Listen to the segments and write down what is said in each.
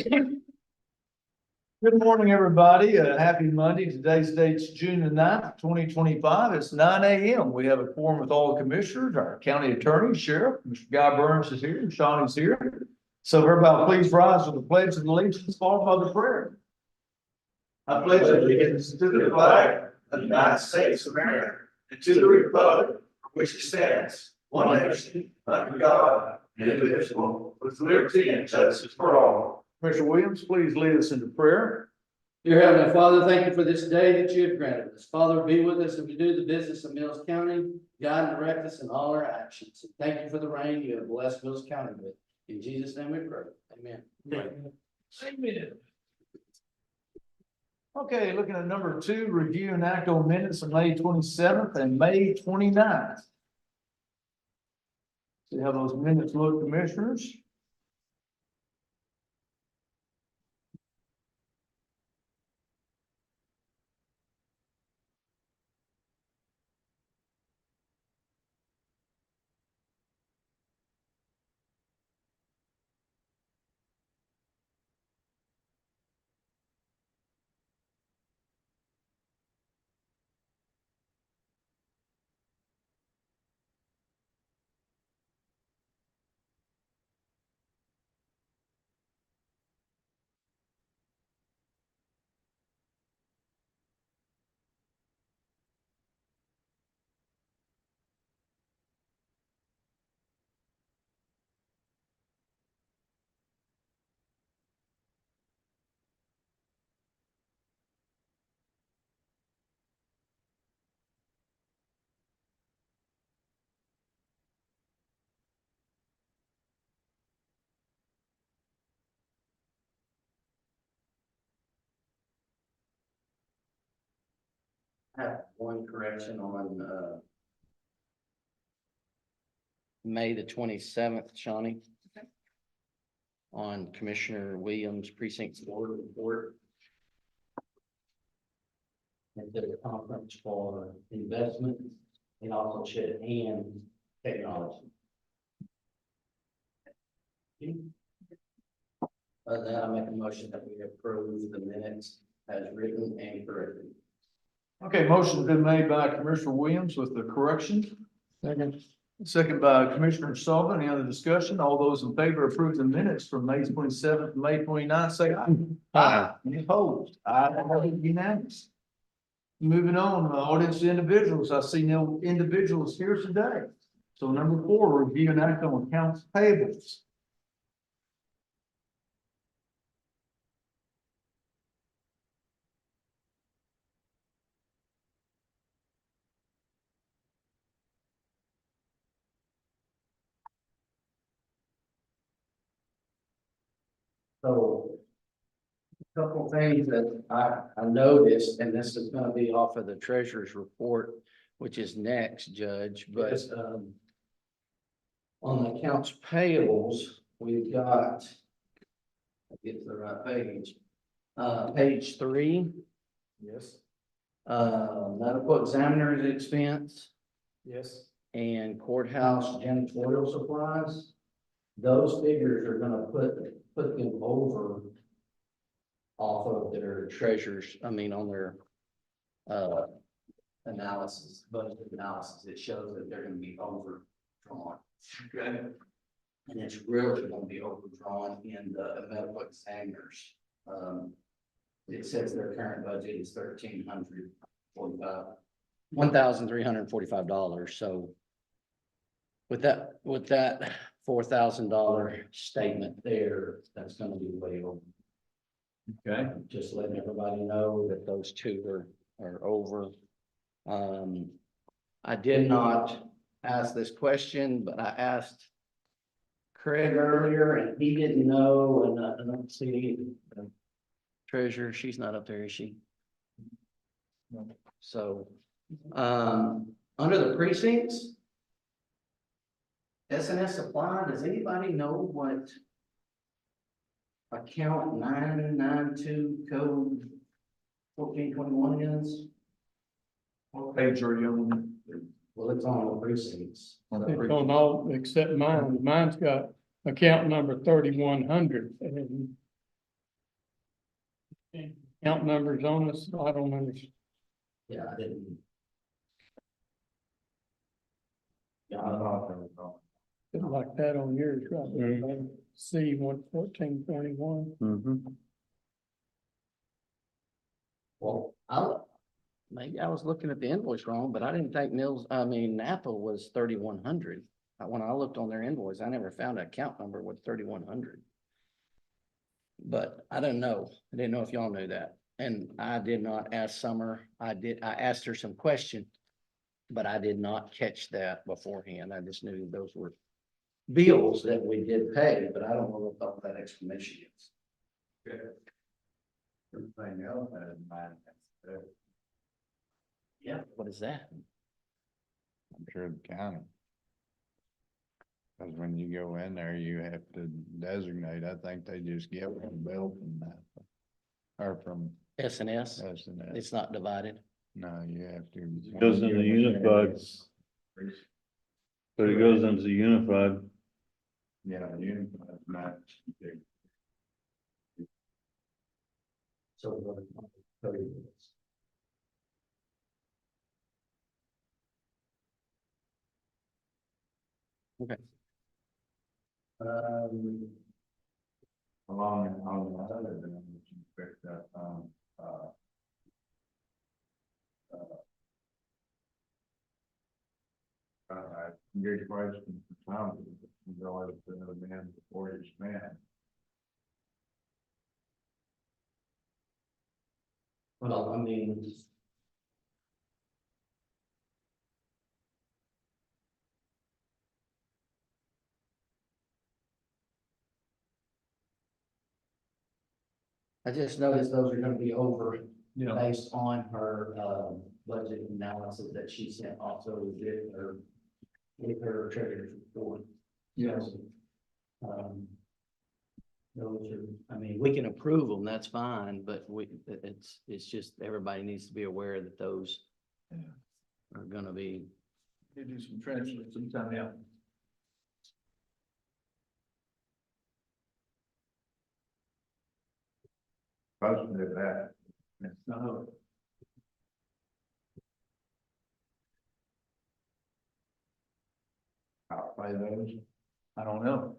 Good morning, everybody. Happy Monday. Today's date's June the 9th, 2025. It's 9 a.m. We have a quorum with all the commissioners, our county attorney, sheriff, Mr. Guy Burns is here, and Shawnee's here. So everybody please rise with the pledge of allegiance followed by the prayer. I pledge allegiance to the flag of the United States of America and to the republic for which it stands, one nation, under God, indivisible, with liberty and justice for all. Commissioner Williams, please lead us into prayer. Dear Heavenly Father, thank you for this day that you have granted us. Father, be with us as we do the business of Mills County. Guide and direct us in all our actions. And thank you for the rain you have blessed Mills County with. In Jesus' name we pray. Amen. Amen. Okay, looking at number 2, review and act on minutes of May 27th and May 29th. See how those minutes look, commissioners? I have one correction on May the 27th, Shawnee. On Commissioner Williams Precinct 4 report. Instead of conference for investment, and also should and technology. Other than that, I make a motion that we approve the minutes as written and corrected. Okay, motion's been made by Commissioner Williams with the corrections. Second by Commissioner Sullivan. Any other discussion? All those in favor of approving the minutes from May 27th and May 29th, say aye. Aye. Any opposed? Aye. Unanimous. Moving on, audience individuals. I see no individuals here today. So number 4, review and act on accounts payables. So a couple things that I noticed, and this is gonna be off of the treasurer's report, which is next, Judge, but on the accounts payables, we've got, I'll get to the right page, page 3, Yes. medical examiner's expense Yes. and courthouse janitorial supplies. Those figures are gonna put them over off of their treasures, on their analysis, budget analysis. It shows that they're gonna be overdrawn. Okay. And it's really gonna be overdrawn in the medical examiners. It says their current budget is $1,345. So with that $4,000 statement there, that's gonna be way over. Okay. Just letting everybody know that those two are over. I did not ask this question, but I asked Craig earlier and he didn't know, and I don't see the treasurer, she's not up there, is she? No. So, under the precincts, S&S supply, does anybody know what account 992 code 1421 is? What page are you on? Well, it's on the precincts. It's on all except mine. Mine's got account number 3100 and Count numbers on us, I don't understand. Yeah, I didn't. Yeah, It's like that on yours, right? C 114.21. well, maybe I was looking at the invoice wrong, but I didn't think Napa was 3,100. When I looked on their invoice, I never found an account number with 3,100. But I don't know. I didn't know if y'all knew that. And I did not ask Summer. I asked her some questions, but I did not catch that beforehand. I just knew those were bills that we did pay, but I don't know what that explanation is. Everything else has mine. Yeah, what is that? I'm sure the county. Cause when you go in there, you have to designate, I think they just get one bill from that. Or from S&S, S&S. it's not divided. No, you have to. Goes in the unified. But it goes into the unified. Yeah, unified, not. So. Okay. Along on the other than you picked up, good question for Tom, you always been a man before his man. Well, I mean. I just noticed those are gonna be over Yeah, based on her, budget analysis that she sent also with her treasurer's report. yes. Those are, I mean, we can approve them, that's fine, but it's just, everybody needs to be aware that those Yeah. are gonna be. You do some transfers sometime, yeah. Supposed to do that. No, I'll play those. I don't know.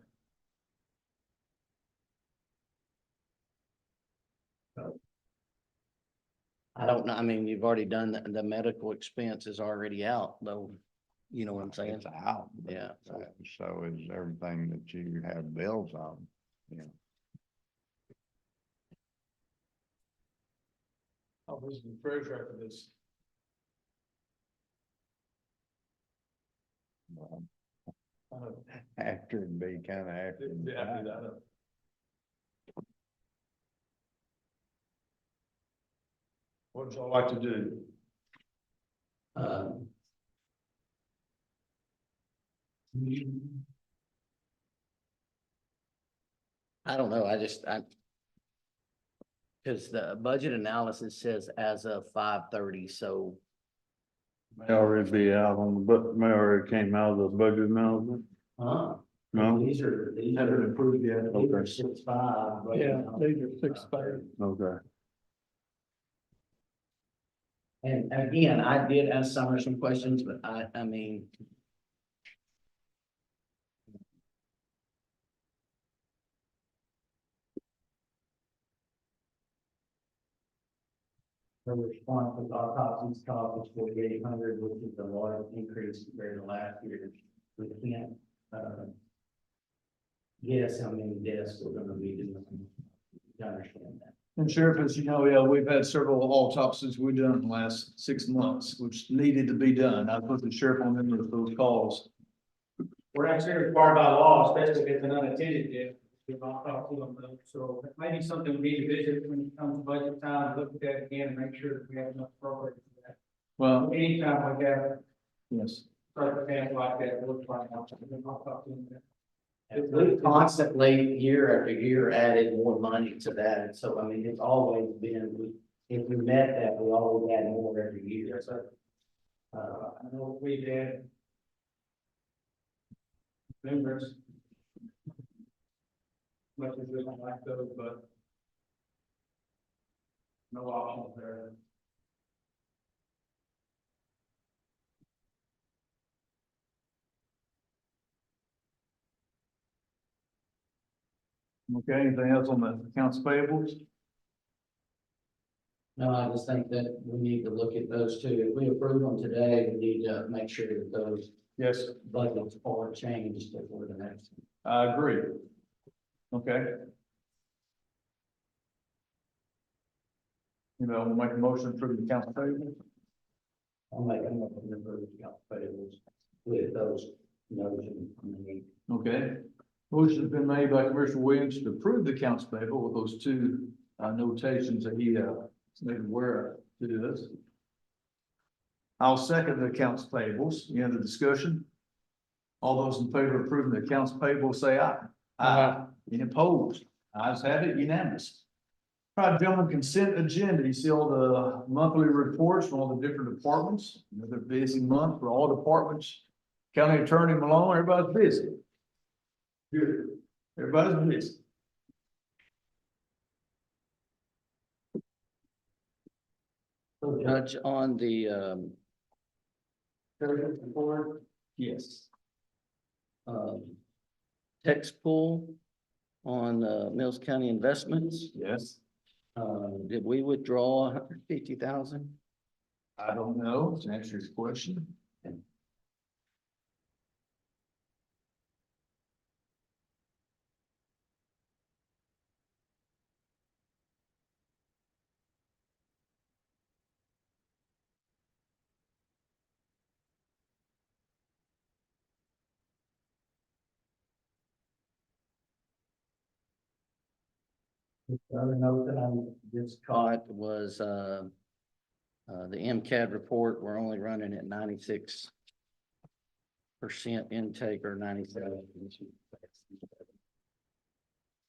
I don't know, I mean, you've already done, the medical expense is already out, though, you know what I'm saying? It's out. but, Yeah. So is everything that you have bills on, you know. I was the treasurer for this. After it'd be kind of after. the fact. What would y'all like to do? Um, I don't know, because the budget analysis says as of 5:30, so, May already be out on the, but may already came out of the budget announcement. No, No, haven't approved yet. These are 6.5. right Yeah, now. these are 6.5. okay. And again, I did ask Summer some questions, but I mean. Her response was autopsies cost was 4,800, which is a large increase compared to last year. We can't, guess how many deaths we're gonna be doing. You understand that. And Sheriff, as you know, yeah, we've had several autopsies we've done in the last 6 months, which needed to be done. I put the sheriff on them with those calls. We're actually required by law, especially if it's an unattended death, to talk to them, so it might be something we need to visit when it comes to budget time, look at that again and make sure that we have enough appropriate for that. Well, Anytime like that, yes. circumstance like that, looks like, I'll talk to them. We've constantly, year after year, added more money to that, and so, I mean, it's always been, if we met that, we always add more every year, so. I know we've had numerous. Much as we don't like those, but No options there. Okay, anything else on the accounts payables? No, I just think that we need to look at those two. If we approve them today, we need to make sure that those Yes, budgets are changed before the next. I agree. Okay. You know, we'll make a motion for the accounts payable. I'll make a motion to approve the account payables with those notes and. Okay. Motion has been made by Commissioner Williams to approve the accounts payable with those two notations that he made aware of to us. I'll second the accounts payables. Any other discussion? All those in favor of approving the accounts payable, say aye. Aye. Any opposed? Ayes have it, unanimous. All right, gentlemen, consent agenda. You see all the monthly reports from all the different departments. Another busy month for all departments. County Attorney Malone, everybody's busy. Good. Everybody's busy. So Judge, on the, treasurer's report, Yes. text pool on, Mills County Investments, Yes. did we withdraw 150,000? I don't know, to answer his question. The other note that I just caught was, the MCAD report, we're only running at 96% intake or 97.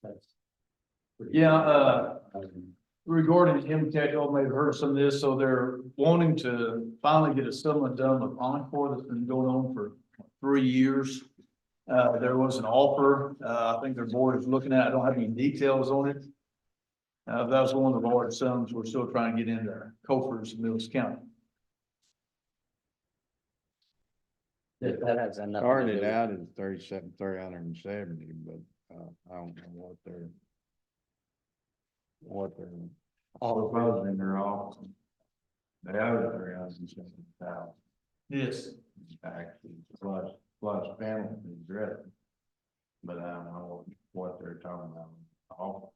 That's pretty Yeah, good. regarding MCAT, y'all may have heard some of this, so they're wanting to finally get a settlement done with Encore that's been going on for 3 years. There was an offer, I think their board is looking at, I don't have any details on it. That was one of the large sums we're still trying to get in there, Coffers, Mills County. That has nothing to Started do- out as 370, but, I don't know what they're all proposing in their office. They owe 370,000. Yes. Actually, plus penalties, really. But I don't know what they're talking about. Oh.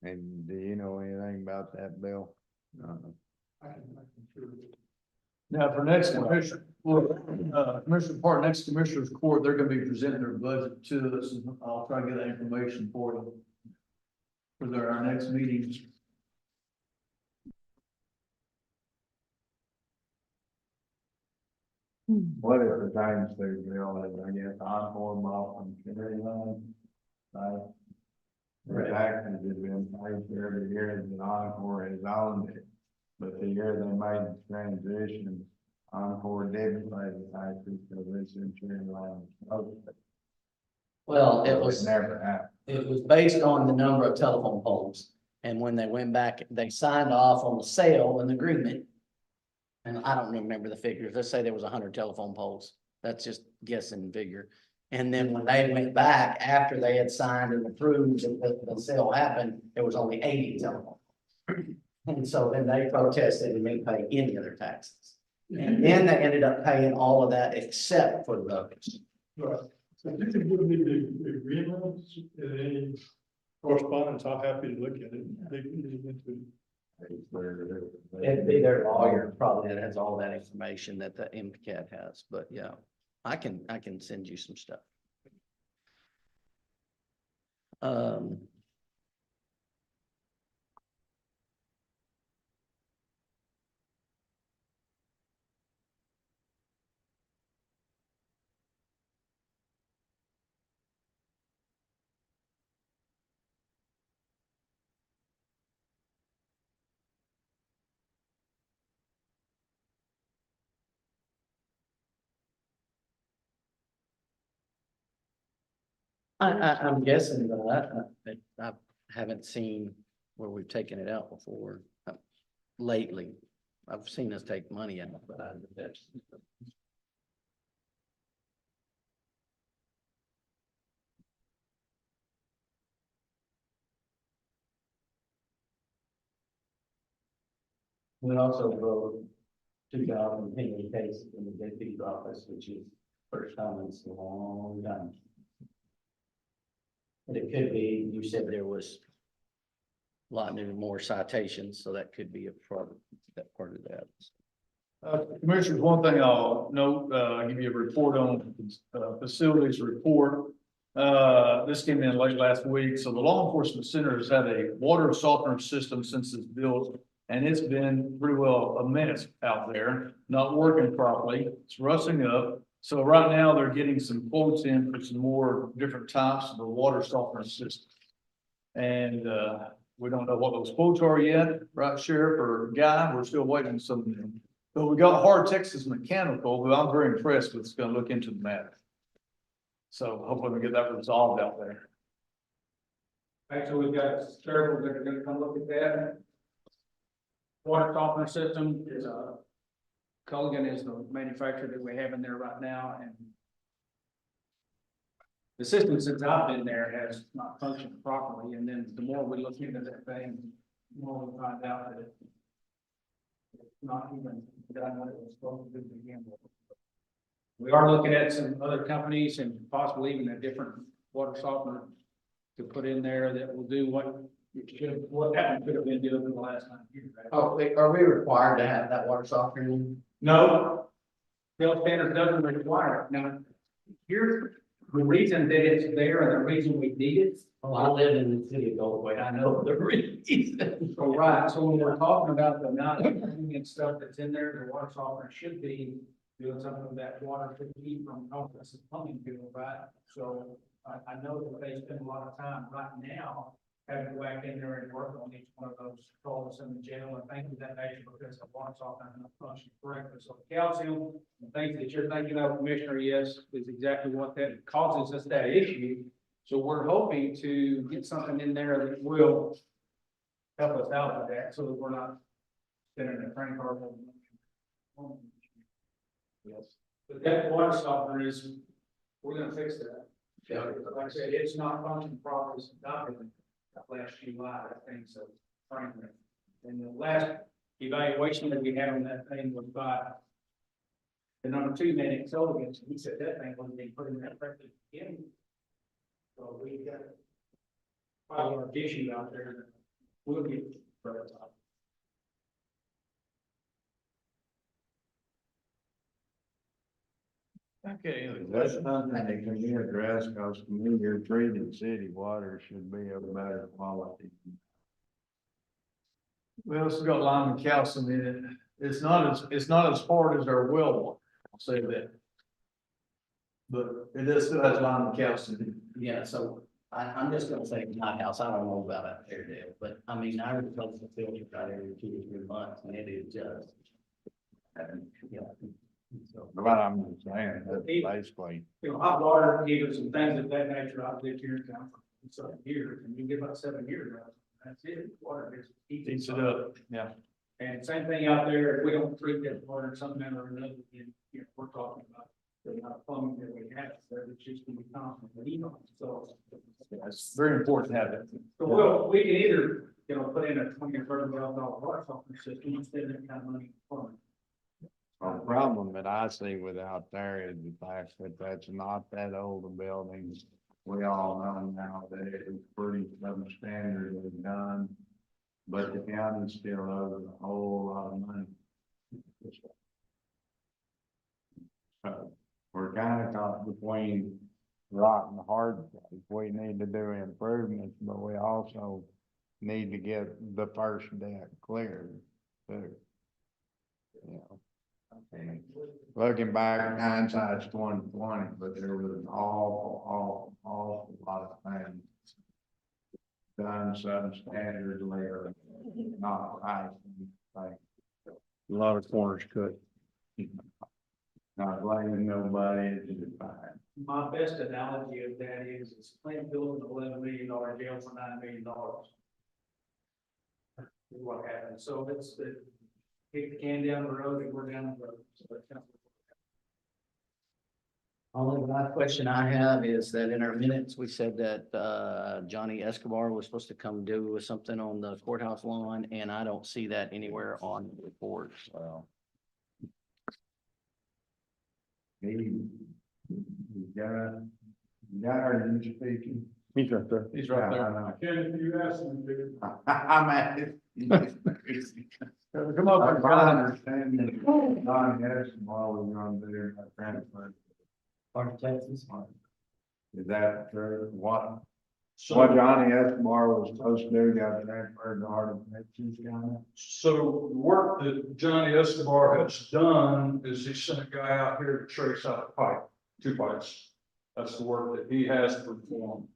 And do you know anything about that, Bill? Now, for next commissioner, Commissioner Part, next Commissioner's Court, they're gonna be presenting their budget to us, and I'll try to get that information for them. For our next meeting. What if the times they realize, I guess, Encore, Boston, Canary Line, their taxes have been paid for every year that Encore has owned it. But the year they made the transition, Encore didn't pay the taxes because this insurance line was closed. Well, it So was. never happened. It was based on the number of telephone poles. And when they went back, they signed off on the sale and agreement. And I don't remember the figures. Let's say there was 100 telephone poles. That's just guessing figure. And then when they went back after they had signed and approved that the sale happened, there was only 80 telephone. poles. And so then they protested and didn't pay any other taxes. And then they ended up paying all of that except for those. So you can give me the agreements, any correspondence, I'm happy to look at it. They can get into It'd be their lawyer probably that has all that information that the MCAT has, but yeah, I can send you some stuff. I'm guessing that, haven't seen where we've taken it out before lately. I've seen us take money out, but that's. We also wrote 2,000 penny case in the deputy's office, which is first time in a long time. But it could be, you said there was a lot more citations, so that could be a part of that. Commissioners, one thing I'll note, give you a report on, facilities report. This came in late last week, so the law enforcement center has had a water softener system since it's built. And it's been pretty well a mess out there, not working properly, it's rusting up. So right now they're getting some quotes in for some more different types of the water softener system. And, we don't know what those quotes are yet, right, Sheriff or Guy, we're still waiting on some of them. But we got Hard Texas Mechanical, who I'm very impressed with, is gonna look into the matter. So hopefully we get that resolved out there. Actually, we've got several that are gonna come look at that. Water softener system is Culligan is the manufacturer that we have in there right now, and the system since I've been there has not functioned properly, and then the more we look into that thing, the more we find out that it's not even done what it was supposed to do to begin with. We are looking at some other companies and possibly even a different water softener to put in there that will do what that could have been doing for the last 9 years. Right? Oh, are we required to have that water softener? No. Bill standard doesn't require it. Now, here's the reason that it's there and the reason we need it. Oh, I live in the city of Goldthwaite, I know the reason. So, right, so when we're talking about the amount of cleaning and stuff that's in there, the water softener should be doing something with that water to keep from office and plumbing bill, right? So I know that they spend a lot of time right now having to whack in there and work on each one of those toilets in the jail and things of that nature because the water softener not functioning correctly. So calcium and things that you're thinking of, Commissioner, yes, is exactly what that causes us that issue. So we're hoping to get something in there that will help us out with that so that we're not spinning a crank car. Yes. But that water softener is, we're gonna fix that. Yeah. Like I said, it's not functioning properly since I've been last July, I think, so frankly. And the last evaluation that we had on that thing was by the number 2 man in Sullivan, he said that thing wasn't being put in that correctly again. So we got quite a large issue out there that we'll get for that time. Okay. That's something that can be addressed, because to me, your treated city water should be of better quality. Well, it's got lime and calcium in it. It's not as hard as our well water, I'll say that. But it does still has lime and calcium in it. Yeah, so I'm just gonna say my house, I don't know about out there, Dale, but I mean, I replace the filter about every 2 or 3 months and it is just. Yeah. So, But I'm just saying, that's basically, You know, hot water heaters and things of that nature, I've lived here in town for 7 years, and you give about 7 years, that's it, water is. Eats it up, yeah. And same thing out there, if we don't treat that water in some manner or another, you know, we're talking about the amount of plumbing that we have, so it's just gonna be constantly, you know, so. It's very important to have it. So we can either, you know, put in a $20,000 or $30,000 water softener system instead of that kind of money for the problem that I see with out there is the fact that that's not that old a building. We all know now that it was pretty substandardly done, but the county still owes a whole lot of money. So we're kind of caught between rock and a hard place. We need to do improvements, but we also need to get the first deck cleared too. You know. Looking back, hindsight's 20/20, but there was an awful lot of things done substandardly or not right. Like, A lot of corners cut. Not blaming nobody, it's just fine. My best analogy of that is Plain building an $11 million jail for $9 million. Is what happened. So it's the, kick the can down the road and we're down the road. So that's kind of- Only last question I have is that in our minutes, we said that Johnny Escobar was supposed to come do something on the courthouse lawn, and I don't see that anywhere on the report, so. You got her, you speaking? He's right there. He's right there. Yeah, Ken, if you ask them to. I know. I'm at it. Come up, I'm John. understanding, Don Escobar was gonna do a transfer. Part of Texas. Is that true? What Johnny Escobar was supposed to do, got transferred to Heart of Texas County? So the work that Johnny Escobar has done is he sent a guy out here to trace out a pipe, 2 pipes. That's the work that he has performed.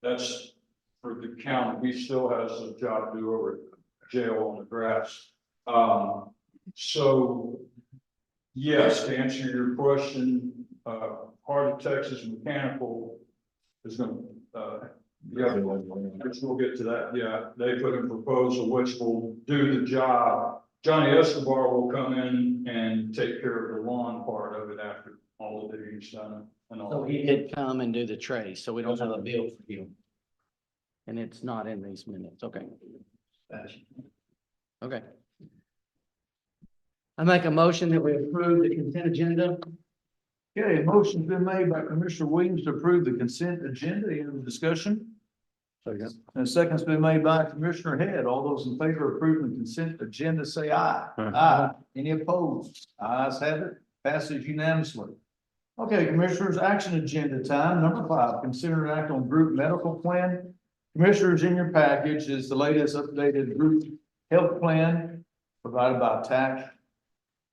That's for the county. He still has a job to do over at jail on the grass. So yes, to answer your question, Heart of Texas Mechanical is gonna, yeah, which we'll get to that. Yeah, they put in a proposal which will do the job. Johnny Escobar will come in and take care of the lawn part of it after all the digging's done and all. So he did come and do the trace, so we don't have a bill for you. And it's not in these minutes, okay. Okay. I make a motion that we approve the consent agenda. Okay, a motion's been made by Commissioner Williams to approve the consent agenda. Any other discussion? Second. And a second's been made by Commissioner Head. All those in favor of approving the consent agenda, say aye. Aye. Aye. Any opposed? Ayes have it. Passes unanimously. Okay, Commissioners, action agenda time. Number 5, consider and act on group medical plan. Commissioners, in your package is the latest updated group health plan provided by TAC.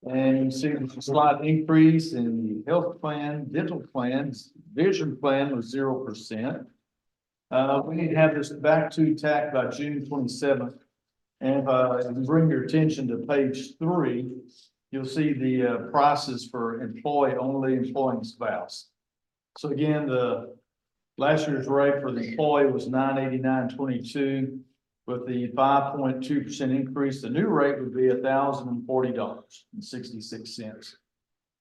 And you see there's a slight increase in the health plan, dental plans, vision plan was 0%. We need to have this back to TAC by June 27th. And if you bring your attention to page 3, you'll see the prices for employee only, employing spouse. So again, the last year's rate for the employee was $989.22. With the 5.2% increase, the new rate would be $1,040.66.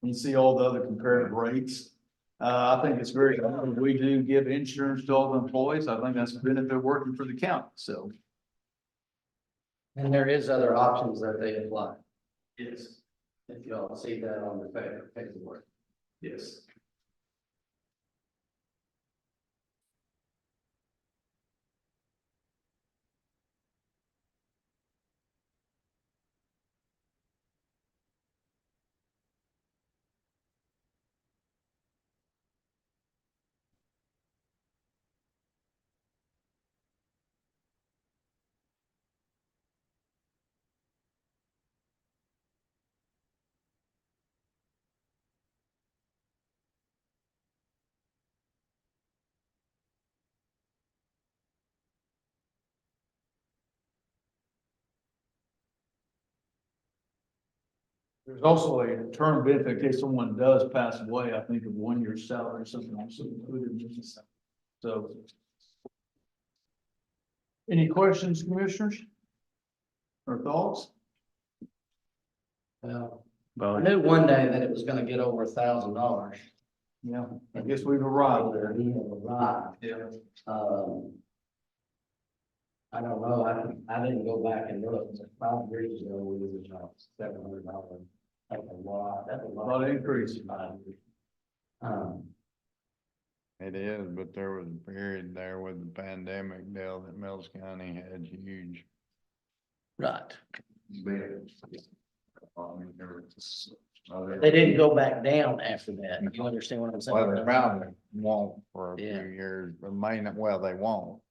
You see all the other comparative rates. I think it's very good. We do give insurance to all the employees. I think that's a benefit working for the county, so. And there is other options that they apply. Yes. If y'all see that on the paperwork. Yes. There's also a term benefit in case someone does pass away, I think of 1 year's salary or something also included in this. So. Any questions, commissioners? Or thoughts? Well, I Well, knew one day that it was gonna get over $1,000. Yeah, I guess we've arrived there. We have arrived. Yeah. I don't know, I didn't go back and look, but 5 years ago, we were about $700. That's a lot, that's a A lot. lot of increase. in 5 years. It is, but there was a period there with the pandemic deal that Mills County had huge Right, bills. I mean, there was other- they didn't go back down after that, you understand what I'm saying? Well, they probably won't for a few Yeah. years, but may not, well, they won't.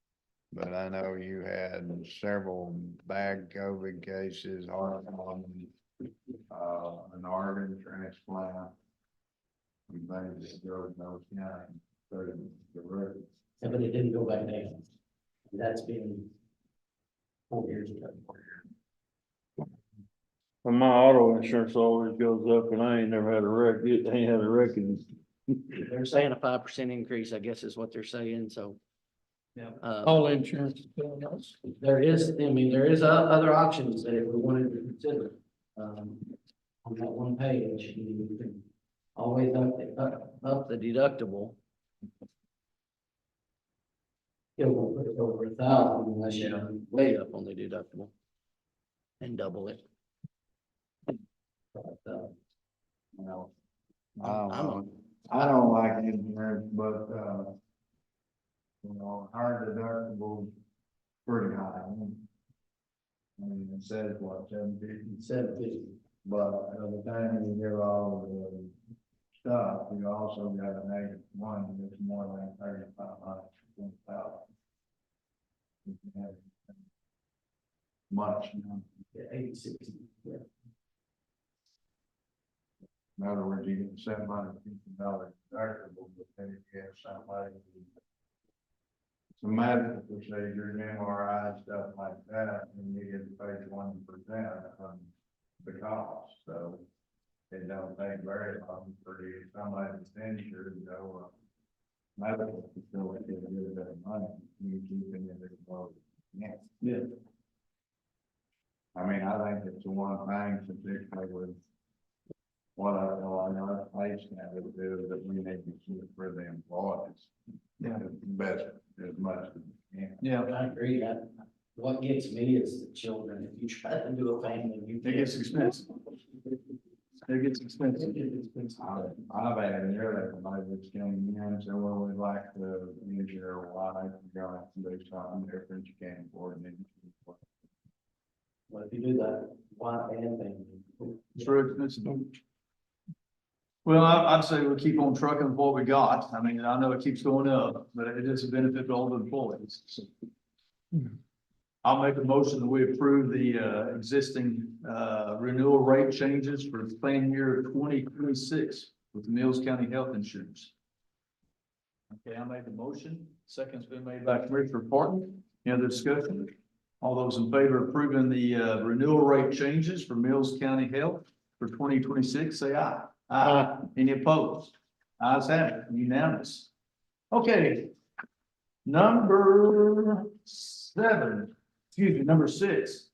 But I know you had several bad COVID cases, heart problem, an organ transplant. And things that go in those counties, so the road. Yeah, but it didn't go back down. That's been 4 years ago. Well, my auto insurance always goes up and I ain't never had a wreck, ain't had a wreck in. They're saying a 5% increase, I guess is what they're saying, so. Yeah. All insurance is going up. There is, I mean, there is other options that if we wanted to consider. On that one page, you can always up the deductible. It won't put it over 1,000 unless you way up on the deductible. And double it. But, Well, I'm I don't like insurance, but, our deductible pretty high. I mean, it says what, 750, 750. but by the time you hear all of the stuff, you also got a negative one that's more than 3,500, 1,000. Much, you know. Yeah, 86. Yeah. In other words, you get $750 deductible, but then if you have somebody who some medical procedures, MRI, stuff like that, and you get to pay 20% on the cost, so it don't take very long for you, somebody that's injured, to go, medical facility to get a bit of money, you keep it in the close. Yeah. I mean, I think it's the one thing, particularly with what I know our place now to do, that we need to keep for the employees. Yeah. Best, as much as we can. Yeah, I agree. What gets me is the children. If you try to do a family, you. it gets expensive. It gets expensive. I've had nearly everybody that's came in, so well, we'd like to use your wife, you're gonna have to do something different, you can't afford it. Well, if you do that, wife and family. It's very expensive. Well, I'd say we keep on trucking with what we got. I mean, I know it keeps going up, but it is a benefit to all the employees. So I'll make a motion that we approve the existing renewal rate changes for the plan year 2026 with the Mills County Health Insurance. Okay, I made the motion. Second's been made by Commissioner Parton. Any other discussion? All those in favor of approving the renewal rate changes for Mills County Health for 2026, say aye. Aye. Any opposed? Ayes have it, unanimous. Okay. Number 6.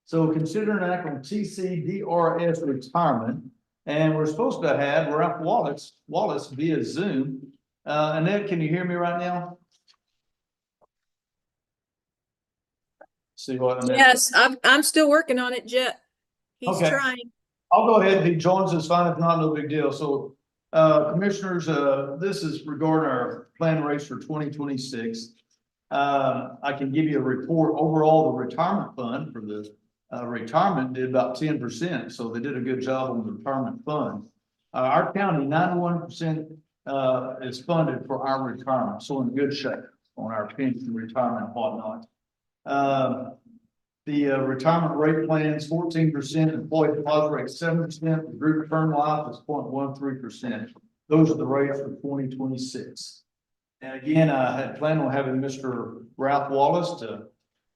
So consider an act on TCDRS retirement, and we're supposed to have Ralph Wallace via Zoom. Annette, can you hear me right now? See what? Annette- Yes, I'm still working on it, Jet. He's Okay. trying. I'll go ahead. If he joins us, fine. If not, no big deal. So, commissioners, this is regarding our plan rates for 2026. I can give you a report. Overall, the retirement fund for the retirement did about 10%. So they did a good job on the retirement fund. Our county, 91% is funded for our retirement. So in good shape on our pension, retirement, and whatnot. The retirement rate plans, 14%, employee deposit rate 7%, the group term life is 0.13%. Those are the rates for 2026. And again, I had planned on having Mr. Ralph Wallace to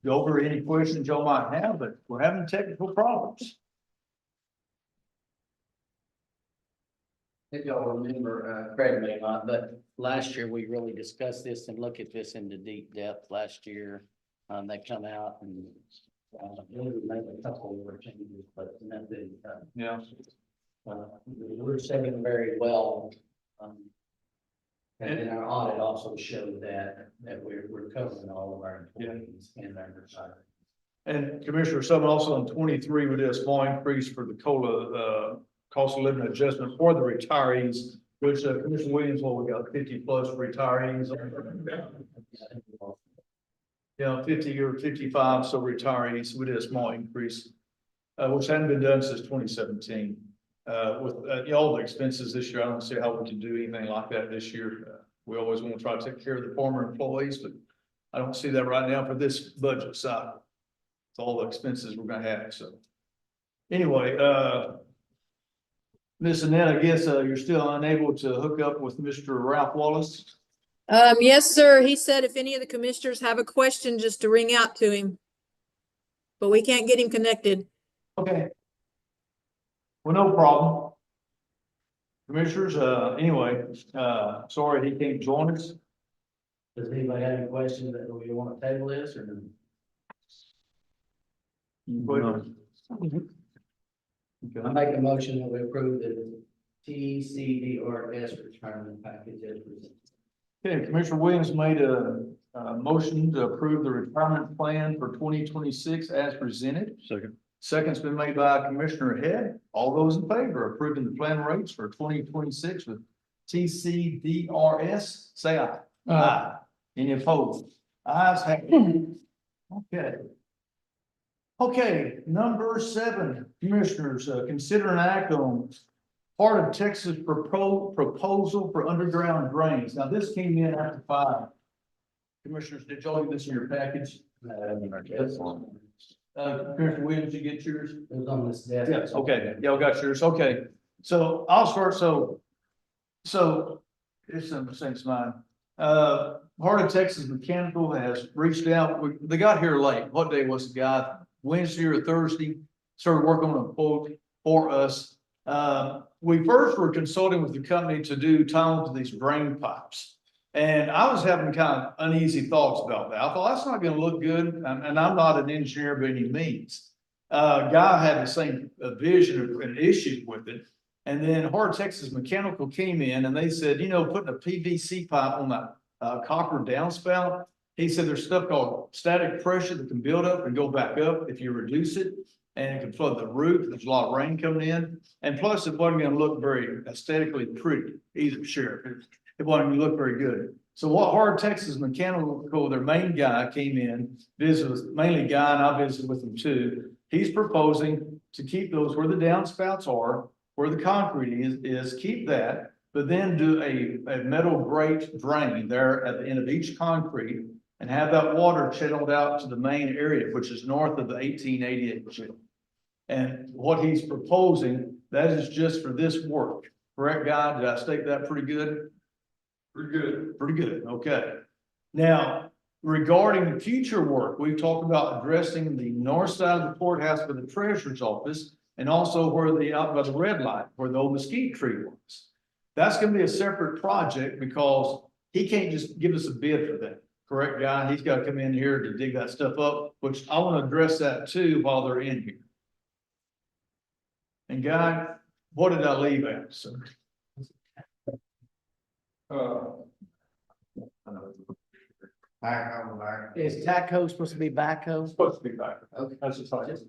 go over any questions y'all might have, but we're having technical problems. If y'all remember, Craig may not, but last year we really discussed this and looked at this into deep depth last year. They come out and really made a couple of changes, but nothing. Yeah. We're setting very well. And then our audit also showed that we're covering all of our employees and our retirees. And Commissioner Summer, also in 23, we did a small increase for the COLA, cost of living adjustment for the retirees, which Commissioner Williams, well, we got 50 plus retirees. Yeah, 50 or 55, so retirees, we did a small increase, which hadn't been done since 2017. With all the expenses this year, I don't see how we can do anything like that this year. We always want to try to take care of the former employees, but I don't see that right now for this budget side. It's all the expenses we're gonna have, so. Anyway, Ms. Annette, I guess you're still unable to hook up with Mr. Ralph Wallace. Yes, sir. He said if any of the commissioners have a question, just to ring out to him. But we can't get him connected. Okay. Well, no problem. Commissioners, anyway, sorry he can't join us. Does anybody have any questions that we want to table this or no? I make a motion that we approve the TCDRS retirement package as presented. Okay, Commissioner Williams made a motion to approve the retirement plan for 2026 as presented. Second. Second's been made by Commissioner Head. All those in favor of approving the plan rates for 2026 with TCDRS, say aye. Aye. Any opposed? Ayes have it. Okay. Okay, number 7, Commissioners, consider an act on Heart of Texas proposal for underground drains. Now, this came in after 5. Commissioners, did y'all get this in your package? Commissioner Williams, you get yours? It was on this desk. Yes, okay, y'all got yours, okay. So I'll start, so it's some sense mine. Heart of Texas Mechanical has reached out, they got here late. What day was the guy? Wednesday or Thursday, started working on a quote for us. We first were consulting with the company to do tile to these drain pipes. And I was having kind of uneasy thoughts about that. I thought that's not gonna look good, and I'm not an engineer by any means. Guy had the same vision and issue with it. And then Heart of Texas Mechanical came in and they said, putting a PVC pipe on that copper downspout, he said there's stuff called static pressure that can build up and go back up if you reduce it. And it can flood the roof. There's a lot of rain coming in. And plus it wasn't gonna look very aesthetically pretty either, Sheriff. It wasn't gonna look very good. So what Heart of Texas Mechanical, their main guy came in, visited with mainly Guy, and I visited with him too. He's proposing to keep those where the downspouts are, where the concrete is keep that, but then do a metal grate drain there at the end of each concrete and have that water channeled out to the main area, which is north of the 1888 channel. And what he's proposing, that is just for this work. Correct, Guy? Did I state that pretty good? Pretty good. Pretty good, okay. Now, regarding future work, we've talked about addressing the north side of the courthouse for the treasurer's office and also where out by the red light, where the old mesquite tree was. That's gonna be a separate project because he can't just give us a bid for that. Correct, Guy? He's gotta come in here to dig that stuff up, which I wanna address that too while they're in here. And Guy, what did I leave at, sir? Back on back. Is TACO supposed to be backhoe? Supposed to be back. Okay. That's the title.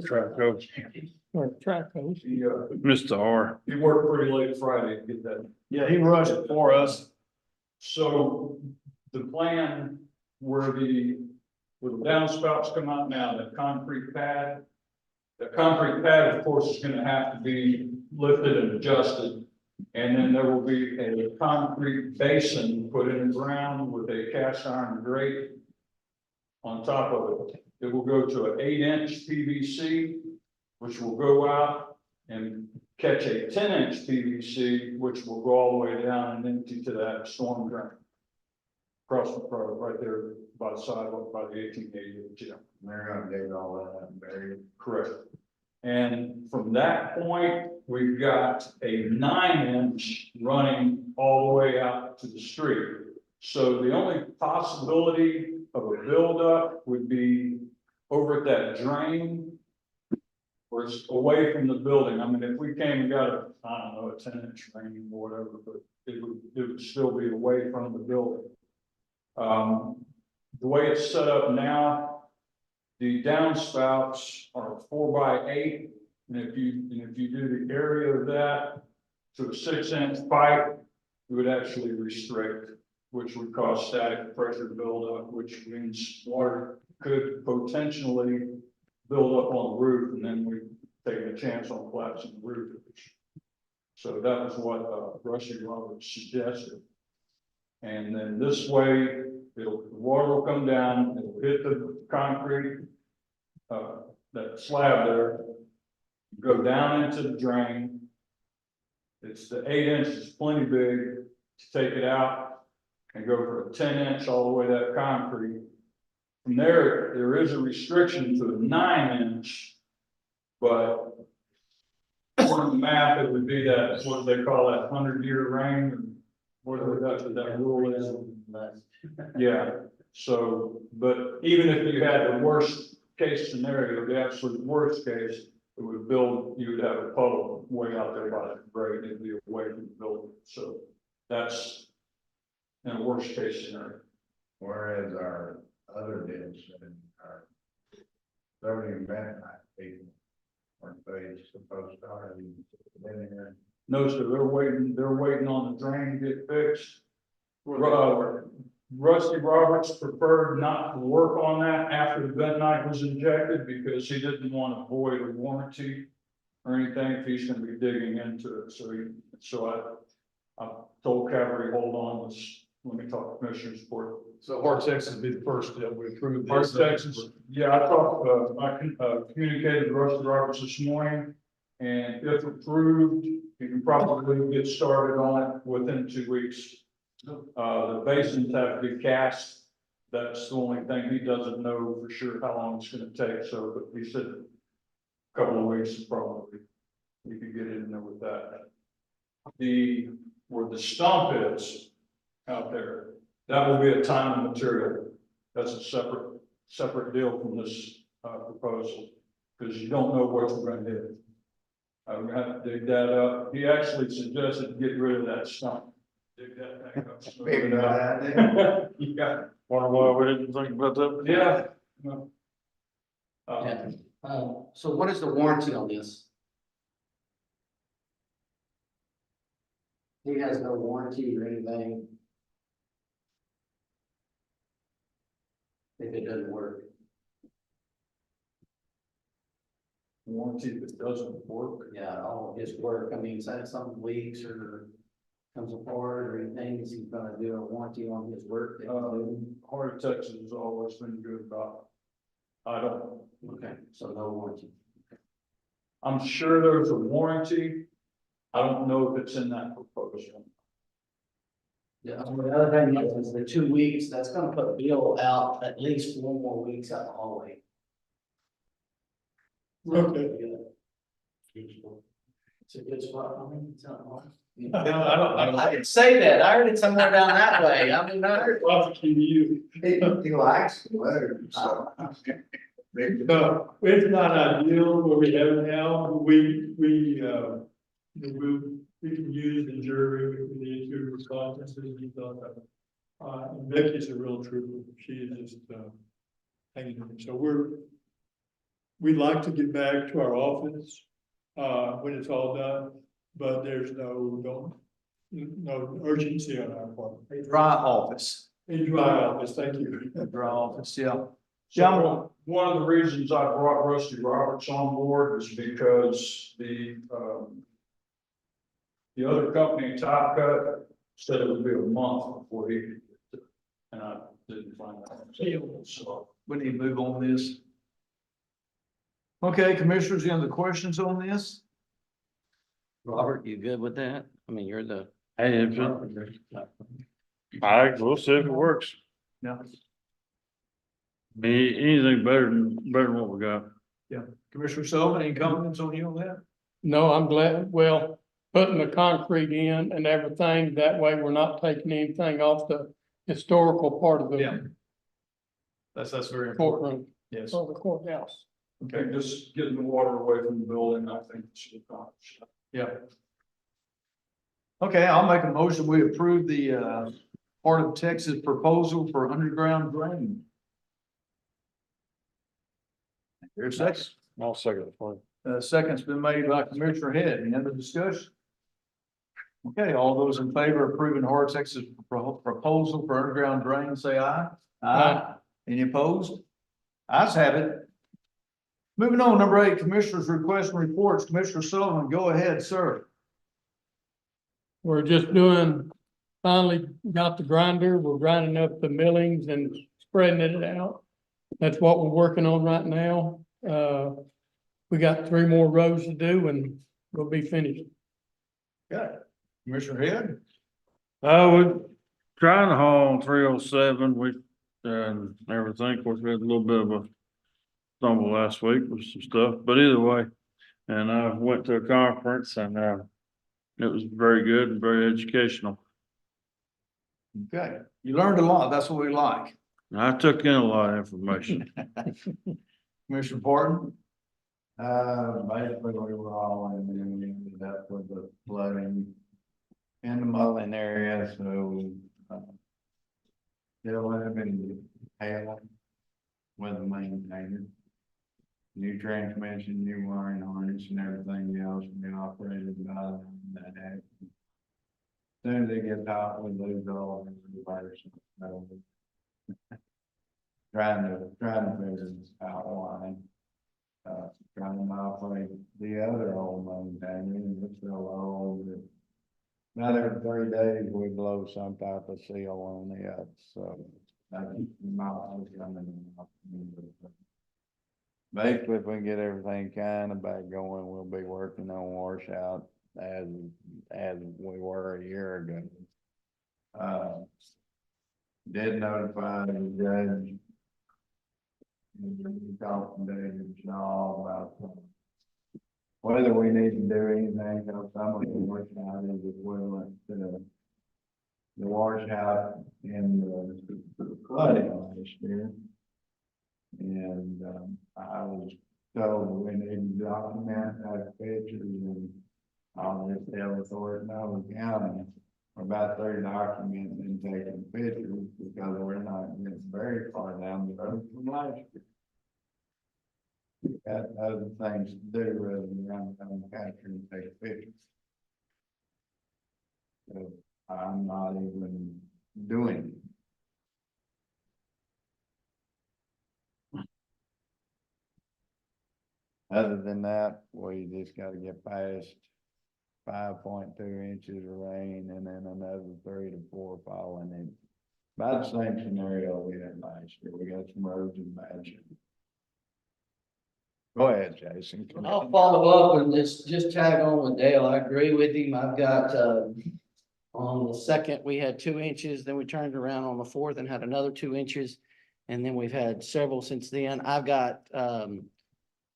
Track coach. He Mr. R. worked pretty late Friday to get that. Yeah, he rushed it for us. So the plan where the downspouts come out now, that concrete pad. The concrete pad, of course, is gonna have to be lifted and adjusted. And then there will be a concrete basin put in the ground with a cast iron grate on top of it. It will go to an 8-inch PVC, which will go out and catch a 10-inch PVC, which will go all the way down and empty to that storm drain. Across the road, right there by the sidewalk, by the 1888 gym. They're gonna dig all that up and bury it. Correct. And from that point, we've got a 9-inch running all the way out to the street. So the only possibility of a buildup would be over at that drain, where it's away from the building. I mean, if we came and got a 10-inch drain or whatever, but it would still be away from the building. The way it's set up now, the downspouts are 4x8, and if you do the area of that to a 6-inch pipe, it would actually restrict, which would cause static pressure buildup, which means water could potentially build up on the roof, and then we take a chance on collapsing the roof. So that was what Rusty Roberts suggested. And then this way, the water will come down, it'll hit the concrete, that slab there, go down into the drain. It's the 8-inch is plenty big to take it out and go for a 10-inch all the way to that concrete. From there is a restriction to a 9-inch, but on the map, it would be that, what do they call that, 100-year rain? Or whatever that rule is. Yeah, so, but even if you had the worst case scenario, the absolute worst case, it would build, you would have a puddle way out there by the grade, it'd be away from the building, so that's in a worst case scenario. Whereas our other bids and our zoning event people aren't they supposed to already been here? No, so they're waiting on the drain to get fixed. Rusty Roberts preferred not to work on that after the bentonite was injected because he didn't want to void a warranty or anything if he's gonna be digging into it, so I told Cavalry, hold on, let me talk to Commissioner's Court. So Hart Texas would be the first that we approve Hart, this. Texas, yeah, I communicated with Rusty Roberts this morning, and if approved, you can probably get started on it within 2 weeks. The basins have to be cast, that's the only thing, he doesn't know for sure how long it's gonna take, so, but he said a couple of weeks is probably, you could get in there with that. Where the stump is out there, that will be a time and material. That's a separate deal from this, proposal, because you don't know what you're gonna hit. I'm gonna have to dig that up. He actually suggested to get rid of that stump. Dig that thing up. smooth Maybe it not out. idea. Yeah, Wonder why we didn't think about that? yeah. No. Yeah. So what is the warranty on this? He has no warranty or anything? If it doesn't work. Warranty if it doesn't work. Yeah, all of his work, I mean, say something leaks or comes apart or anything, is he gonna do a warranty on his work? that he do? Heart of Texas has always been good about. I don't, Okay, so no warranty. I'm sure there's a warranty. I don't know if it's in that proposal. Yeah, the other thing is the 2 weeks, that's gonna put Bill out at least 4 more weeks out in the hallway. Okay. It's a good spot, I mean, it's not hard. I didn't say that, I heard it somewhere down that way, I mean, I heard. He likes the weather, so. No, it's not ideal where we have it now, we can use the jury, we can need to responses, we thought that. And Becky's a real trooper, she is just, hanging in, so we'd like to get back to our office, when it's all done, but there's no urgency on our part. A dry office, A dry office, thank you. a dry office, yeah. So one of the reasons I brought Rusty Roberts on board is because the other company, Top Cut, said it would be a month before he could get it. And I didn't find that. So We need to move on this. Okay, commissioners, any other questions on this? Robert, you good with that? I mean, you're the. Hey, if it, all right, we'll see if it works. No. Anything better than what we got. Commissioner Sullivan, any comments on you on that? No, I'm glad, well, putting the concrete in and everything, that way we're not taking anything off the historical part of Yeah. the That's very important. courtroom, Yes. or the courthouse. okay, just getting the water away from the building, I think should accomplish that. Yeah. Okay, I'll make a motion. We approve the Heart of Texas proposal for underground drain. Here's a second. I'll second it for you. Second's been made by Commissioner Head. Any other discussion? Okay, all those in favor of approving Heart of Texas proposal for underground drain, say aye. Aye. Any opposed? Ayes have it. Moving on, number 8, Commissioners' requests and reports. Commissioner Sullivan, go ahead, sir. We're just finally got the grinder, we're grinding up the millings and spreading it out. That's what we're working on right now. We got 3 more rows to do and we'll be finished. Got it. Commissioner Head? We're trying to haul on 307, and everything, of course, we had a little bit of a stumble last week with some stuff, but either way, And I went to a conference and, it was very good and very educational. Okay, you learned a lot. That's what we like. And I took in a lot of information. Commissioner Barton? Basically, we were all in, and we ended up with the flooding in the Mullen area, so, still have been hailing with the maintainer. New transmission, new wiring harness and everything else, we operated by them that day. Soon as it gets hot, we lose all of the reverse. Trying to figure this out why. Trying to operate the other old maintainer, and it's so old that not every 3 days we blow some type of seal on the up, so. That's not coming up. Basically, if we can get everything kind of back going, we'll be working on washout as we were a year ago. Did notify the judge. We talked to David Shaw about whether we need to do anything, because some of the washout is equivalent to the washout in the flooding last year. And, I was told we need to document that pictures, and I'll just tell authority now the county about their documenting and taking pictures, because we're not getting very far down the road from last year. We got other things to do rather than run down the country and take pictures. So I'm not even doing it. Other than that, we just gotta get past 5.2 inches of rain and then another 3 to 4 falling in. About the same scenario we had last year. We got some roads in bad shape. Go ahead, Jason. I'll follow up and just tag on with Dale. I agree with him. I've got, on the second, we had 2 inches, then we turned around on the fourth and had another 2 inches. And then we've had several since then. I've got,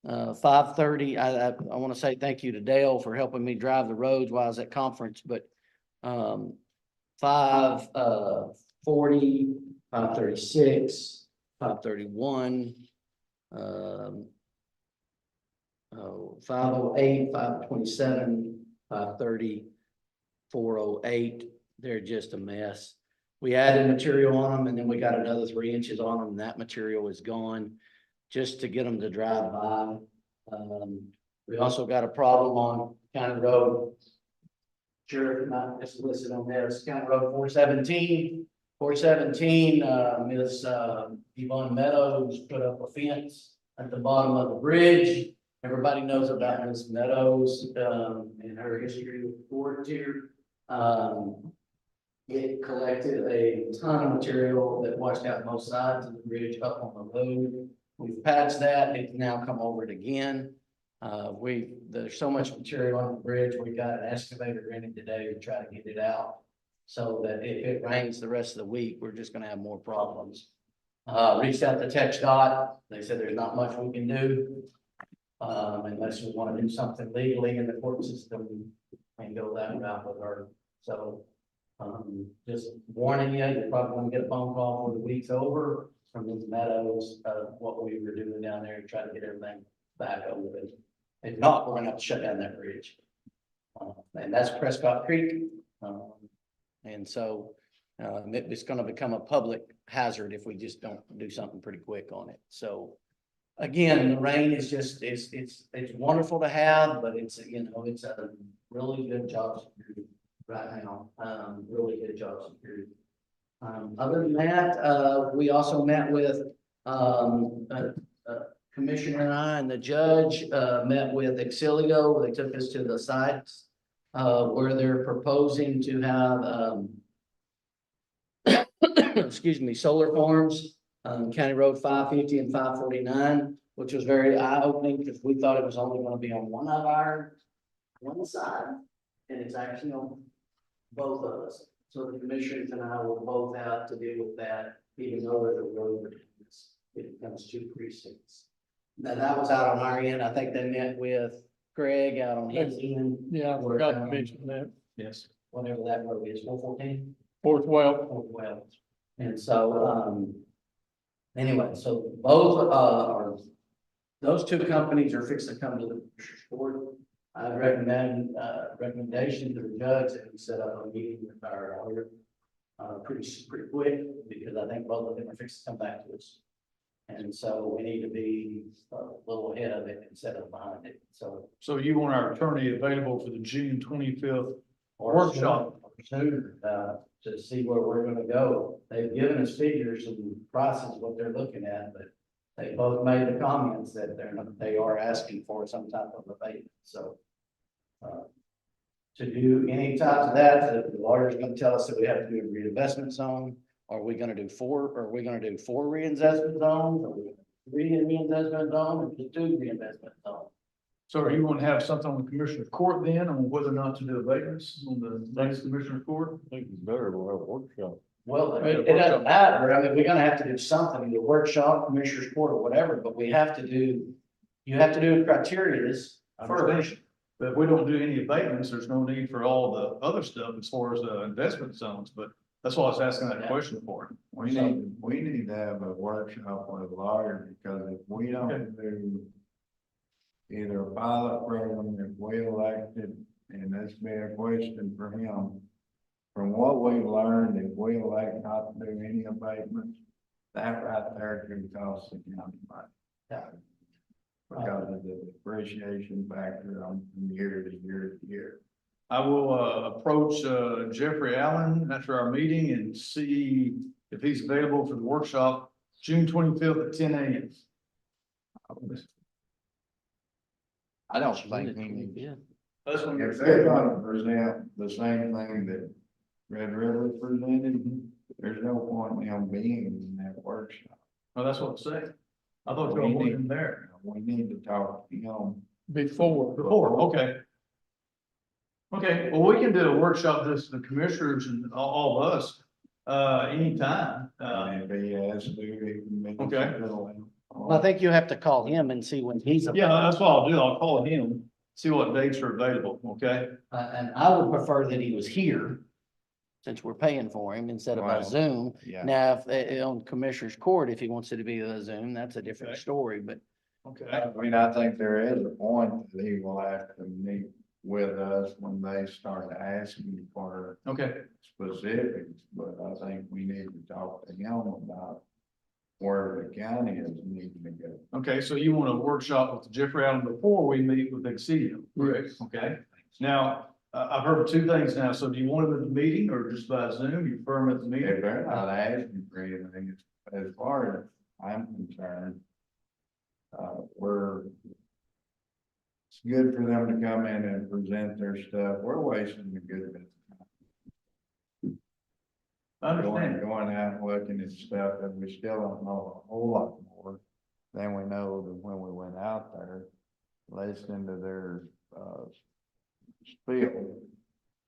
5:30. I want to say thank you to Dale for helping me drive the roads while I was at conference, but, 5:40, 5:36, 5:31, 5:08, 5:27, 5:30, 4:08. They're just a mess. We added material on them and then we got another 3 inches on them. And that material is gone just to get them to drive by. We also got a problem on County Road. Sure, not just listed on there. It's County Road 417. 417, Ms. Yvonne Meadows put up a fence at the bottom of the bridge. Everybody knows about Ms. Meadows, and her history with boards here. It collected a ton of material that washed out both sides of the bridge up on the road. We've patched that. It's now come over it again. There's so much material on the bridge. We got an excavator rented today to try to get it out. So that if it rains the rest of the week, we're just gonna have more problems. Reached out to TxDOT. They said there's not much we can do. Unless we want to do something legally in the court system and go that route with her. So, just warning you, you're probably gonna get a phone call when the week's over from Ms. Meadows of what we were doing down there to try to get everything back over it. If not, we're gonna have to shut down that bridge. And that's Prescott Creek. And so, it's gonna become a public hazard if we just don't do something pretty quick on it. So, again, the rain is just, it's wonderful to have, but it's, it's a really good job security right now. Really good job security. Other than that, we also met with, Commissioner and I and the judge, met with Exilio. They took us to the sites, where they're proposing to have, excuse me, solar farms. County Road 550 and 549, which was very eye-opening because we thought it was only going to be on one side, and it's actually on both of us. So the commissioners and I will both have to deal with that, even though there's a road between us. It becomes 2 precincts. Now that was out on our end. I think they met with Craig out on his end, Yeah, I forgot to mention that. Yes. whatever that road is, 414. Fourth well, Well, and so, anyway, so both, are, those two companies are fixing to come to the Commissioners Court. I recommendation to the judge that we set up a meeting with our lawyer, pretty quick, because I think both of them are fixing to come back to us. And so we need to be a little ahead of it instead of behind it, so. So you want our attorney available for the June 25th or workshop? Sooner, to see where we're gonna go. They've given us figures and prices, what they're looking at, but they both made the comments that they are asking for some type of abatement, so. To do any type of that, the lawyer's gonna tell us that we have to do a reinvestment zone. Are we gonna do four reinvestment zones? Are we gonna do three reinvestment zones, or just two reinvestment zones? So are you want to have something on the Commissioner's Court then on whether or not to do abatements on the next Commissioner's Court? I think it's better, we'll have a workshop. Well, it doesn't matter. I mean, we're gonna have to do something, either workshop, commissioner's court or whatever, but we have to do, you have to do criteria I first. understand. But if we don't do any abatements, there's no need for all the other stuff as far as investment zones, but that's why I was asking that question for. We need to have a workshop with a lawyer, because if we don't do either a pilot program, if we elected, and this be a question for him, from what we've learned, if we elect not to do any abatements, that right there can cost the county money. Yeah. Because of the depreciation factor on from year to year to year. I will approach Jeffrey Allen after our meeting and see if he's available for the workshop, June 25th at 10 a.m. I don't think we need. Yeah. That's when If they're gonna present the same thing that Red River presented, there's no point in them being in that workshop. Oh, that's what I'm saying. I thought you were going in there. We need to talk to him. Before, okay. Okay, well, we can do a workshop, this, the commissioners and all of us, anytime. And if he has to, he can make. Okay. Well, I think you have to call him and see when he's. Yeah, that's what I'll do. I'll call him, see what dates are available, okay? And I would prefer that he was here. Since we're paying for him instead of by Well, Zoom. Yeah. Now, if, on Commissioner's Court, if he wants it to be a Zoom, that's a different Okay. story, but Okay, I mean, I think there is a point that he will have to meet with us when they start asking for okay, specifics, but I think we need to talk to him about where the county is needing to go. okay, so you want a workshop with Jeffrey Allen before we meet with Excedio? Correct. Okay, now, I've heard two things now, so do you want them at the meeting or just by Zoom, you firm at the If meeting? they're not asking for anything, as far as I'm concerned, it's good for them to come in and present their stuff. We're wasting a good bit of I time. understand. Going out and looking at stuff that we still don't know a whole lot more than we know than when we went out there, listening to their, spiel.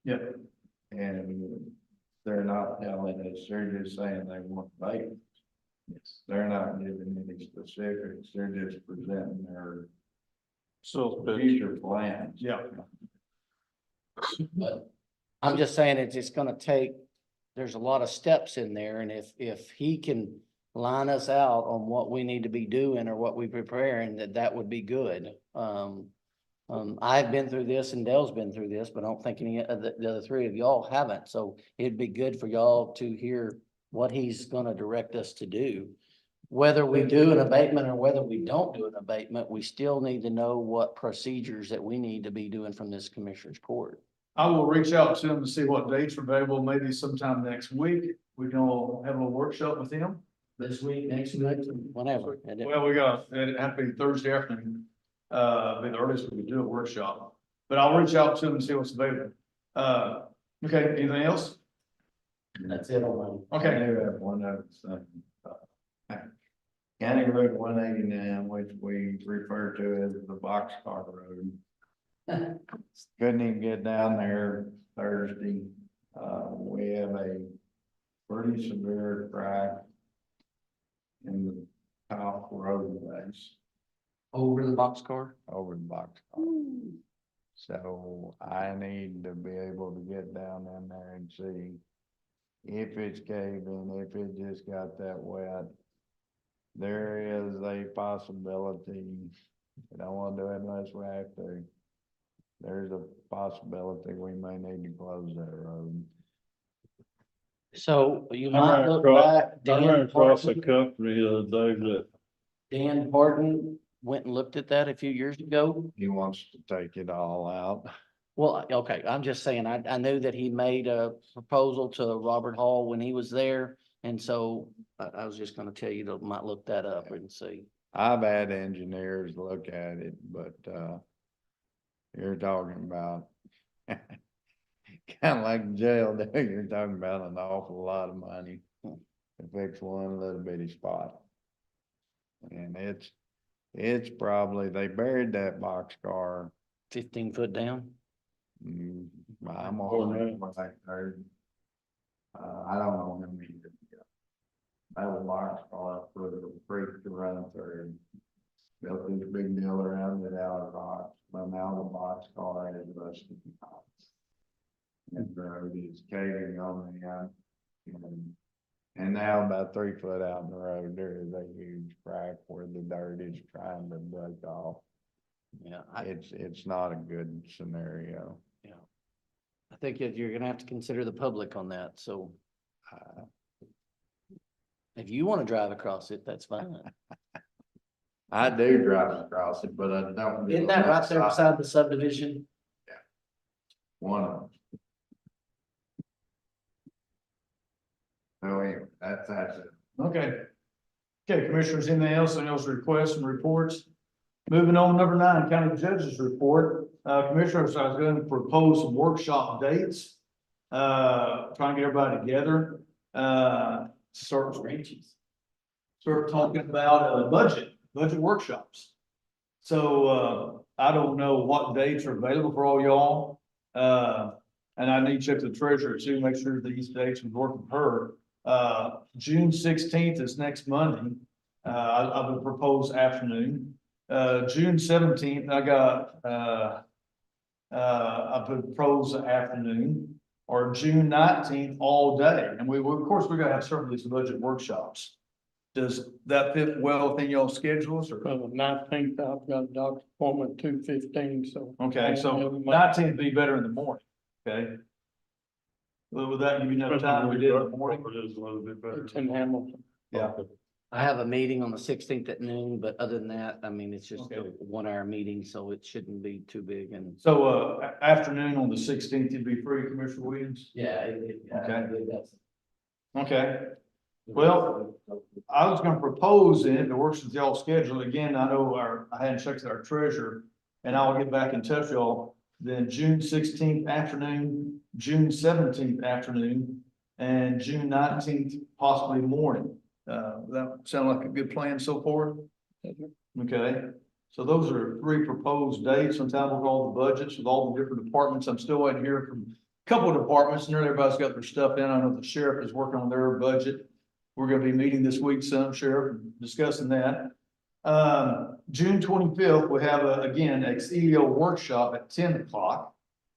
Yeah, And they're not telling us, they're just saying they want bait. yes. They're not giving any specifics, they're just presenting their So, future plans. Yeah. But I'm just saying it's just gonna take, there's a lot of steps in there, and if he can line us out on what we need to be doing or what we preparing, that would be good. I've been through this and Dale's been through this, but I don't think any of the other three of y'all haven't, so it'd be good for y'all to hear what he's gonna direct us to do. Whether we do an abatement or whether we don't do an abatement, we still need to know what procedures that we need to be doing from this Commissioner's Court. I will reach out to him to see what dates are available, maybe sometime next week. We can all have a little workshop with him. This week, next week. Whenever. Well, we got, it have to be Thursday afternoon, be the earliest we could do a workshop, but I'll reach out to him and see what's available. Okay, anything else? That's it on I Okay, do have one other thing. County Road 189, which we refer to as the Boxcar Road. Couldn't even get down there Thursday. We have a pretty severe crack in the top roadways. Over the box. Boxcar? over the box. So I need to be able to get down in there and see if it's caving, if it just got that wet. There is a possibility, we don't wanna do it unless we have to. There's a possibility we may need to close that road. So you I might ran look across- back. I ran across a Dan company the other day that Dan Horton went and looked at that a few years ago. He wants to take it all out. Well, okay, I'm just saying, I knew that he made a proposal to Robert Hall when he was there. And so I was just gonna tell you to might look that up and see. I've had engineers look at it, but, you're talking about kind of like jail, there, you're talking about an awful lot of money to fix one little bitty spot. And it's probably, they buried that boxcar, 15 foot down. I'm Oh, on no. it, what I heard. I don't know how many years ago. That was boxcar for the creek to run through. Built this big deal around it out of rocks, but now the boxcar is rusted out. And the road is caving on the, and now about 3 foot out in the road, there is a huge crack where the dirt is trying to break off. Yeah, It's not a good scenario. I think that you're gonna have to consider the public on that, so Uh, if you wanna drive across it, that's fine. I do drive across it, but I don't. do Isn't that right there outside. beside the subdivision? One of them. So anyway, that's it. Okay. Okay, commissioners, anything else, requests and reports? Moving on, number 9, county judge's report. Commissioners, I was going to propose some workshop dates. Trying to get everybody together, start talking about, budget workshops. So, I don't know what dates are available for all y'all. And I need to check the treasurer too, make sure these dates would work with her. June 16th is next Monday. I would propose afternoon. June 17th, I propose afternoon, or June 19th all day. And of course, we gotta have certainly some budget workshops. Does that fit well within y'all's schedules or? The 19th, I've got a doctor's appointment 2:15, so. Okay, so 19th would be better in the morning, okay? Well, would that give you enough time? We did in the morning. It is a little bit better. It's in Hamilton. Yeah. I have a meeting on the 16th at noon, but other than that, I mean, it's just a Okay. 1 hour meeting, so it shouldn't be too big and. So, afternoon on the 16th, you'd be free, Commissioner Williams? Yeah. Okay. Well, I was gonna propose, and if it works with y'all's schedule, again, I know I hadn't checked our treasurer, and I'll get back in touch with y'all. Then June 16th afternoon, June 17th afternoon, and June 19th possibly morning. That sound like a good plan so far? Okay, so those are 3 proposed dates. On top of all the budgets with all the different departments. I'm still waiting to hear from a couple of departments. Nearly everybody's got their stuff in. I know the sheriff is working on their budget. We're gonna be meeting this week, some sheriff, discussing that. June 25th, we have again, ex-EO workshop at 10 o'clock.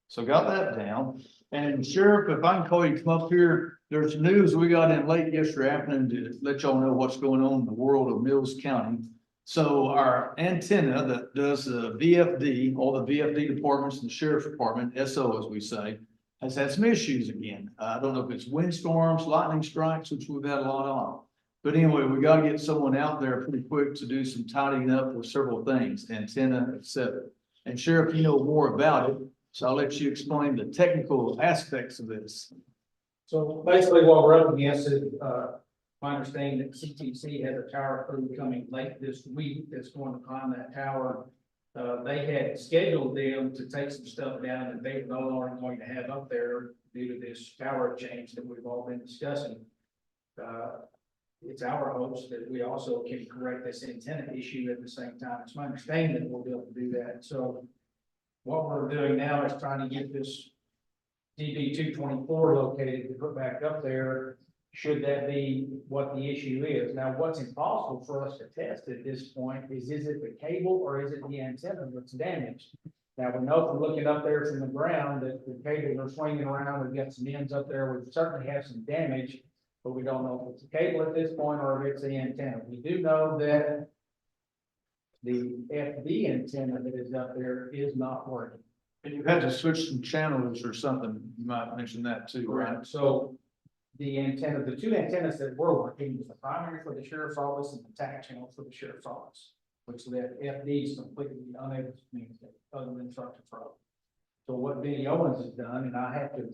So got that down. And Sheriff, if I can call you, to come up here, there's news we got in late yesterday afternoon to let y'all know what's going on in the world of Mills County. So our antenna that does the VFD, all the VFD departments and the sheriff's department, SO as we say, has had some issues again. I don't know if it's windstorms, lightning strikes, which we've had a lot of. But anyway, we gotta get someone out there pretty quick to do some tidying up with several things, antenna, et cetera. And Sheriff, you know more about it, so I'll let you explain the technical aspects of this. So basically what we're up against is, my understanding that CTC has a tower crew coming late this week that's going to climb that tower. They had scheduled them to take some stuff down that they were no longer going to have up there due to this tower change that we've all been discussing. It's our hopes that we also can correct this antenna issue at the same time. It's my understanding that we'll be able to do that. So what we're doing now is trying to get this DB 224 located to put back up there. should that be what the issue is? Now, what's impossible for us to test at this point is it the cable or is it the antenna that's damaged? Now, we know from looking up there from the ground that the cables are swinging around, we've got some ends up there, we certainly have some damage, but we don't know if it's the cable at this point or if it's the antenna. We do know that the FD antenna that is up there is not working. And you had to switch some channels or something, you might mention that too, right? So the antenna, the two antennas that were working was the primary for the sheriff's office and the TAC channel for the sheriff's office, which the FD is completely unable to communicate other than truck to truck. So what Benny Owens has done, and I have to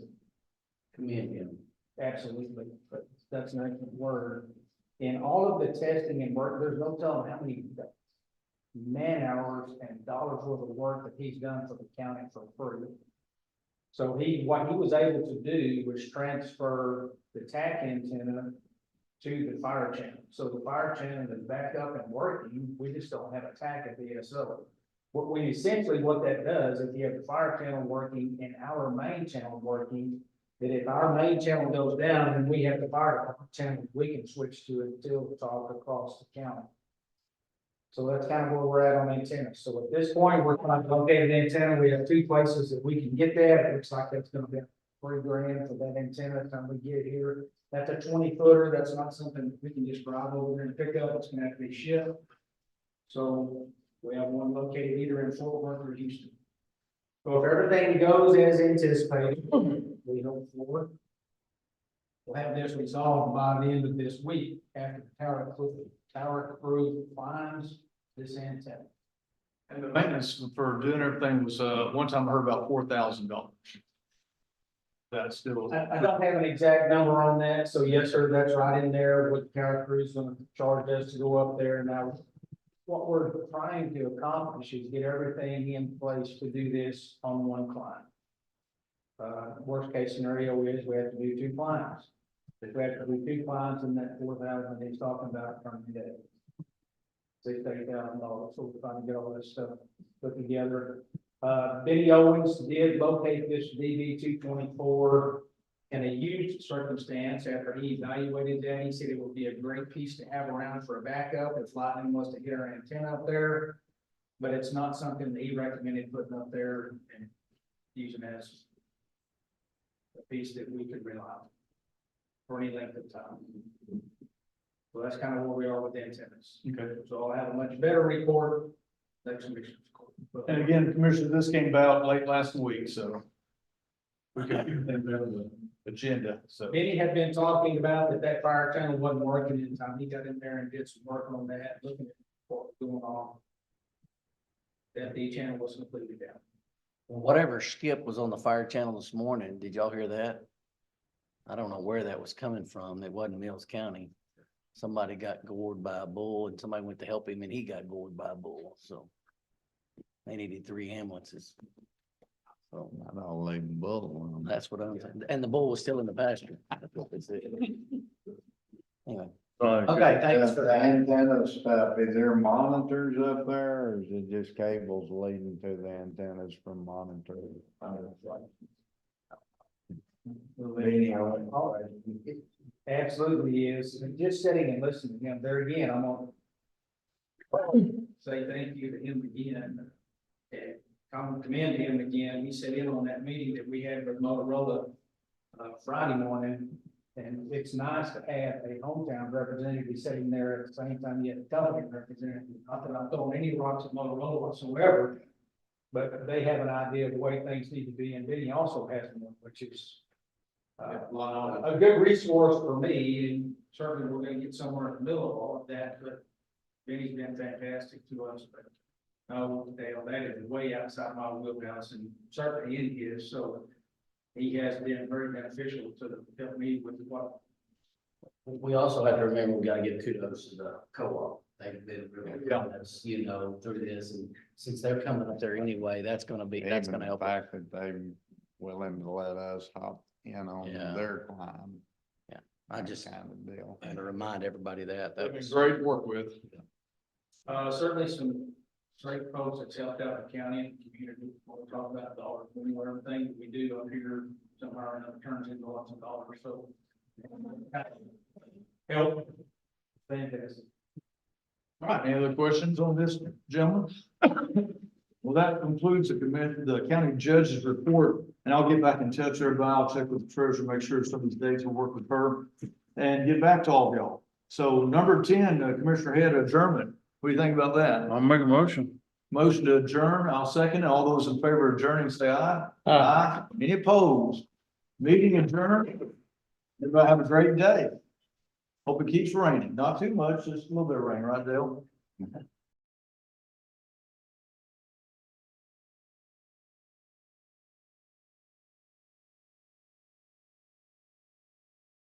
Commend him. absolutely, but that's an excellent word. In all of the testing and work, there's no telling how many man hours and dollars worth of work that he's done for the county for free. So what he was able to do was transfer the TAC antenna to the fire channel. So the fire channel is back up and working, we just don't have a TAC at the SO. What that does, if you have the fire channel working and our main channel working, that if our main channel goes down and we have the fire department channel, we can switch to it until talk across the county. So that's kind of where we're at on antennas. So at this point, we're trying to locate an antenna. We have two places that we can get that. It looks like that's gonna be $3,000 for that antenna time we get it here. That's a 20-footer. That's not something we can just drive over there and pick up. It's gonna have to be shipped. So we have one located either in Fort Worth or Houston. So if everything goes as anticipated, we hope for, we'll have this resolved by the end of this week after the tower crew finds this antenna. And the maintenance for doing everything was, one time I heard about $4,000. That's still. I don't have an exact number on that, so yes, sir, that's right in there, what the tower crew's gonna charge us to go up there. Now, what we're trying to accomplish is get everything in place to do this on one client. Worst case scenario is we have to do two clients. If we have to do two clients, and that 4,000 he's talking about from the day. $60,000, so we're trying to get all this stuff put together. Benny Owens did locate this DB 224 in a used circumstance after he evaluated that. He said it would be a great piece to have around for a backup if lightning was to hit our antenna up there. But it's not something that he recommended putting up there and using as a piece that we could rely on for any length of time. So that's kind of where we are with the antennas. Okay. So I'll have a much better report next week. And again, Commissioner, this came about late last week, so. We could get them on the agenda, so. Benny had been talking about that fire channel wasn't working in time. He got in there and did some work on that, looking at what was going on. That the channel was completely down. Whatever skip was on the fire channel this morning, did y'all hear that? I don't know where that was coming from. It wasn't Mills County. Somebody got gored by a bull and somebody went to help him and he got gored by a bull, so. They needed 3 ambulances. So Not all leave the bull alone. that's what I'm saying. And the bull was still in the pasture. That's what they said. Anyway, Okay, thanks for The that. antenna stuff, is there monitors up there or is it just cables leading to the antennas from monitors? Absolutely is. And just sitting and listening to him there again, I'm gonna say thank you to him again. And I'm commend him again. He sat in on that meeting that we had with Motorola Friday morning. And it's nice to have a hometown representative sitting there at the same time you have a television representative. Not that I'm throwing any rocks at Motorola whatsoever, but they have an idea of the way things need to be. And Benny also has one, which is a good resource for me, and certainly we're gonna get somewhere in the middle of all of that, but Benny's been fantastic to us, but no, Dale, that is way outside my wheelhouse and certainly in his, so he has been very beneficial to help me with what. We also have to remember, we gotta give kudos to the co-op. They've been really, us, through this, and since they're coming up there anyway, that's gonna Even the help. fact that they're willing to let us hop in on Yeah. their climb. I just Kind of deal. had to remind everybody that. They've That been was great to work with. Certainly some great folks that's helped out the county and the community. We'll talk about dollars, everything that we do up here somehow or another turns into lots of dollars. So Help. Fantastic. All right, any other questions on this, gentlemen? Well, that concludes the county judge's report, and I'll get back in touch with everybody. I'll check with the treasurer, make sure some of these dates will work with her, and get back to all of y'all. So number 10, Commissioner Head, adjournment. What do you think about that? I'll make a motion. Motion to adjourn, I'll second. All those in favor of adjourning, say aye. Aye. Any opposed? Meeting adjourned. Everybody have a great day. Hope it keeps raining. Not too much, just a little bit of rain, right, Dale?